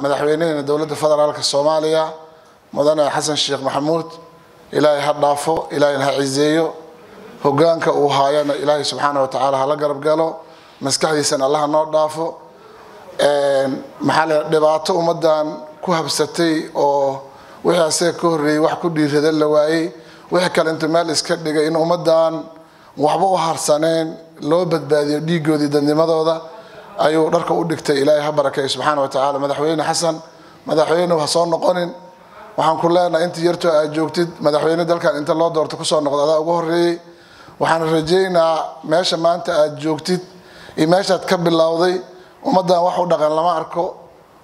madaxweynaha dowladda federaalka Soomaaliya mudane Xasan Sheekh Maxamuud ilaahay ha dhaafo ilaahay ha ciiseeyo hogaanka uu haayana ilaahay subhanahu wa ta'ala hala garab galo maskaxdiisana Allah noo dhaafo maxaa dhibaato ummadan ku habsatay oo wixii ka horeeyay wax ku dhiirada la waayay wixii kale inta meel iska dhigay in ummadan waxba u harsaneen loo badbaadiyo dhiigoodii dadnimadooda ayuu dharka u dhigtay ilaahay ha barakeeyo subhanahu wa ta'ala madaxweyne Xasan madaxweyne waxa soo noqonin waxaan ku leenahay inta yarto aad joogtid madaxweyne dalkan inta loo doorto ku soo noqdada ugu horeeyay waxaan rajeynaa meesha maanta aad joogtid iyo meeshaad ka bilowday ummadan wax u dhaqan lama arko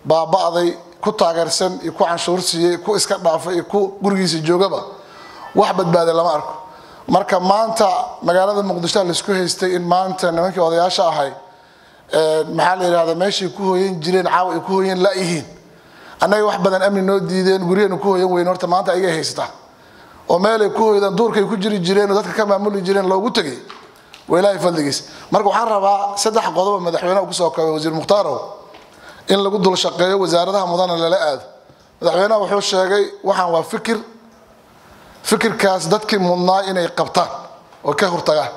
baabaaday ku taageersan iyo ku canshuursiiyay ku iska dhaafay iyo ku gurigiisa joogaba wax badbaad lama arko marka maanta magaalada Muqdisho la isku haystay in maanta nimankii odayaasha ahay maxaa la yiraahdaa meeshii ku hooyeen jireen caaw ay ku hooyeen la yihiin anaga wax badan amni noo diideen guriyeen ku hooyeen weyn horta maanta ayaga haysta oo meel ay ku hooyeen duurkay ku jiri jireen dadka ka maamuli jireen loogu tagay weelay fadligiis marka waxaan rabaa saddex qodob madaxweynaha ku soo koobay wasiir Mukhtaar in lagu dul shaqeeyo wasaaradaha mudana la aad madaxweynaha wuxuu sheegay waxaan waa fikirkaas dadkii mudnaa inay qabtaan oo ka hortagaan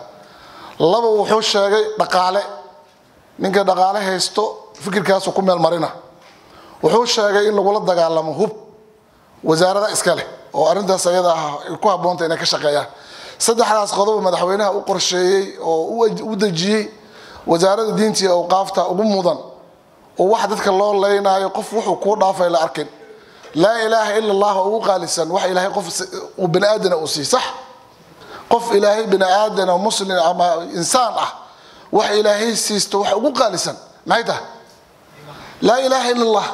laba wuxuu sheegay dhaqaale ninka dhaqaale haysto fikirkaas ku meel marina wuxuu sheegay in lagu la dagaalamo hub wasaarada iska leh oo arintaas ayada ku haboonta inay ka shaqeeyaan saddexdaas qodob madaxweynaha u qorsheeyay oo u dajiyay wasaaradda diinta iyo awqaafta ugu mudan oo wax dadka loo leenayo qof wuxuu ku dhaafay la arkin la ilaaha illa allah ugu qaalisan wax ilaahay qof u bani aadana u si sax qof ilaahay bani aadana muslim ama insaan ah wax ilaahay siisto wax ugu qaalisan maayta la ilaaha illa allah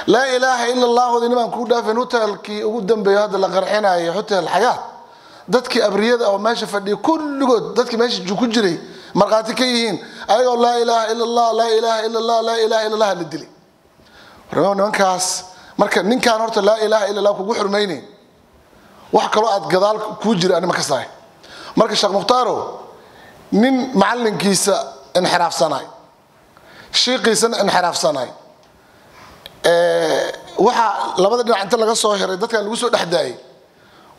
la ilaaha illa allah wadina ku dhaafay hotelkii ugu dambeeyay hada la qarxinayo hotel xayaat dadkii abriyada oo meesha fadhiyo kulligood dadkii meesha ku jiray marqaati ka yihiin ayagoo la ilaaha illa allah la ilaaha illa allah la ilaaha illa allah la dili warmaan nimankaas marka ninkaan horta la ilaaha illa allah kugu xurmeynay wax kale aad gadaal ku jira anima ka saay marka Sheekh Mukhtaaro nin macalinkiisa inxiraafsanay sheeqiisana inxiraafsanay waxa labada dhinac inta laga soo xiray dadka lagu soo dhaxdaayay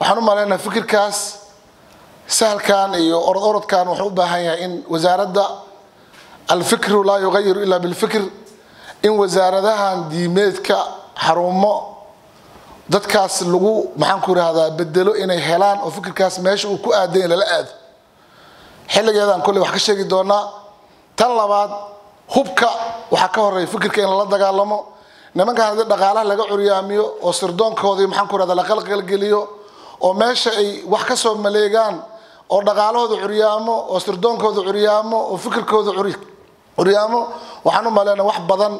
waxaan u maleynaa fikirkaas sahalkan iyo orodkan wuxuu u baahan yahay in wasaaradda al-fikru la yughayyiru illa bil fikr in wasaaradahan diimeedka xarumo dadkaas lagu maxaan ku raahdaa bedelo inay helaan oo fikirkaas meesha uu ku aaday la aad xilligeedan kulli wax ka sheegi doona tan labaad hubka waxa ka horeeyay fikirka in la dagaalamo nimanka hadii dhaqaalaha laga curiyaamiyo oo sirdoonkoodii maxaan ku raahdaa la qalqal geliyo oo meesha ay wax ka soo maleegaan oo dhaqaalahooda curiyaamo oo sirdoonkooda curiyaamo oo fikirkooda curiyaamo waxaan u maleynaa wax badan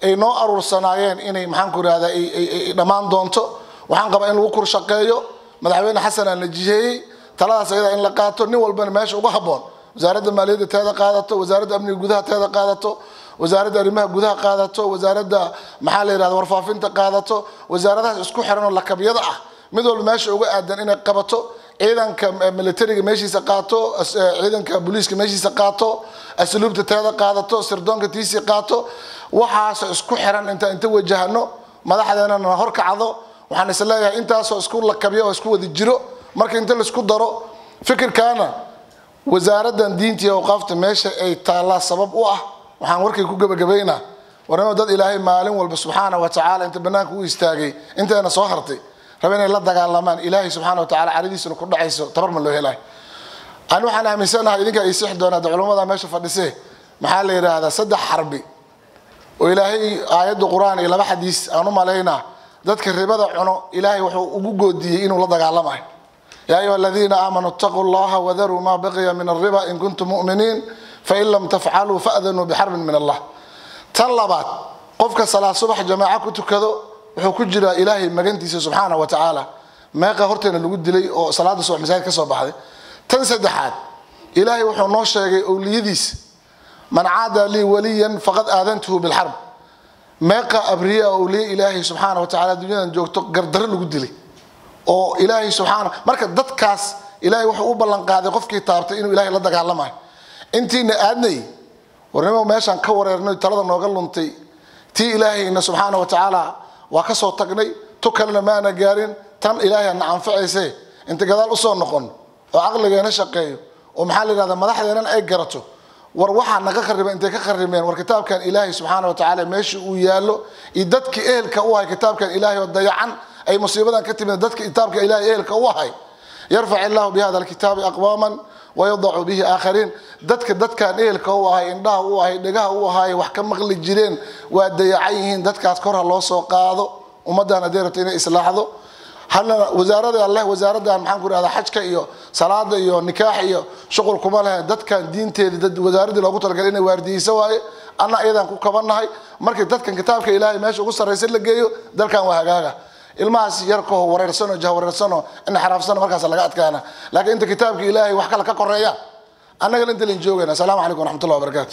ay noo aruursanaayeen inay maxaan ku raahdaa ay dhamaan doonto waxaan qabaa in lagu kor shaqeeyo madaxweyne Xasan aan la jiheeyay taladaas ayada in la qaato nin walba meesha uga haboon wasaaradda maaliyadda teeda qaadato wasaaradda amniga gudaha teeda qaadato wasaaradda arrimaha gudaha qaadato wasaaradda maxaa la yiraahdaa warfaafinta qaadato wasaaradaha isku xiran oo lakabiyada ah mid walba meesha uga aadan inay qabato ciidanka militariga meeshiisa qaato ciidanka booliiska meeshiisa qaato asluubta teeda qaadato sirdoonka tiisi qaato waxaas isku xiran inta wajahano madaxdeena hor kacdo waxaan isleeyahay intaas oo isku lakabiyo oo isku wada jiro marka inta la isku daro fikirkaana wasaaraddan diinta iyo awqaafta meesha ay taala sabab u ah waxaan warkay ku gabagabeynaa warama dad ilaahay maalin walba subhanahu wa ta'ala inta banaanka u istaagay inteena soo hartay rabeen la dagaalamaan ilaahay subhanahu wa ta'ala aridiisuna ku dhacayso tabar ma loo helay aan waxaan aaminsanahay idinka ay six doonada culimada meesha fadhisay maxaa la yiraahdaa saddex harbi oo ilaahay aayada quraan iyo laba xadiis aan u maleynaa dadka ribada cuno ilaahay wuxuu ugu goodiyay inuu la dagaalamayo يا أيها الذين آمنوا اتقوا الله وذروا ما بقي من الربا إن كنتم مؤمنين فإن لم تفعلوا فأذنوا بحرب من الله طلبات قفك صلاة صبح جماعة كتكذو وحكجرا إلهي مجنتي سبحانه وتعالى ما قهرتنا اللي قد لي صلاة الصبح مساجد كصباح هذه تنسى دحات إلهي وحنا شيء أوليديس من عاد لي وليا فقد آذنته بالحرب ما قابرياء أولي إلهي سبحانه وتعالى دنيا جوك قدر اللي قد لي oo ilaahay subhanahu marka dadkaas ilaahay wuxuu u ballan qaaday qofkii taabtay inuu ilaahay la dagaalamayo intiina aadnay warnimo meeshan ka wareernay talada nooga luntay tii ilaahayna subhanahu wa ta'ala waa ka soo tagnay to kalena maana gaarin tan ilaahayna anfacaysay inta gadaal u soo noqon oo aqligeena shaqeeyo oo maxaa la yiraahdaa madaxdeena ay garato war waxa naga qaribay intay ka qaribeen war kitaabkan ilaahay subhanahu wa ta'ala meeshii uu yaalo iyo dadkii ehelka u hay kitaabkan ilaahay oo dayacan ay musiibadan ka timid dadkii kitaabka ilaahay ehelka u hay yarfa illahu bi hada alkitab aqwaman wa yad'u bihi akharin dadkan ehelka u hay indhaha u hay dhagaha u hay wax ka maqli jireen waa dayacayiin dadkaas kor loo soo qaado ummadana deerto inay islaaxdo hana wasaaradda Allah wasaaradda maxaan ku raada xajka iyo salaada iyo nikaax iyo shaqul kuma leh dadkan diinteeda dad wasaaradda loogu talagalay inay waardiyayso waaye ana ayadaan ku kabanahay markii dadkan kitaabka ilaahay meesha ugu sarreeyay la geeyo dalkan waa hagaaga ilmahaas yarko wareersano jahwareersano in xaraafsano markaas laga adkaana laakiin inta kitaabka ilaahay wax kala ka qoreeya annaga inta la joogayna assalamu alaykum wa rahmatullahi wa barakatuh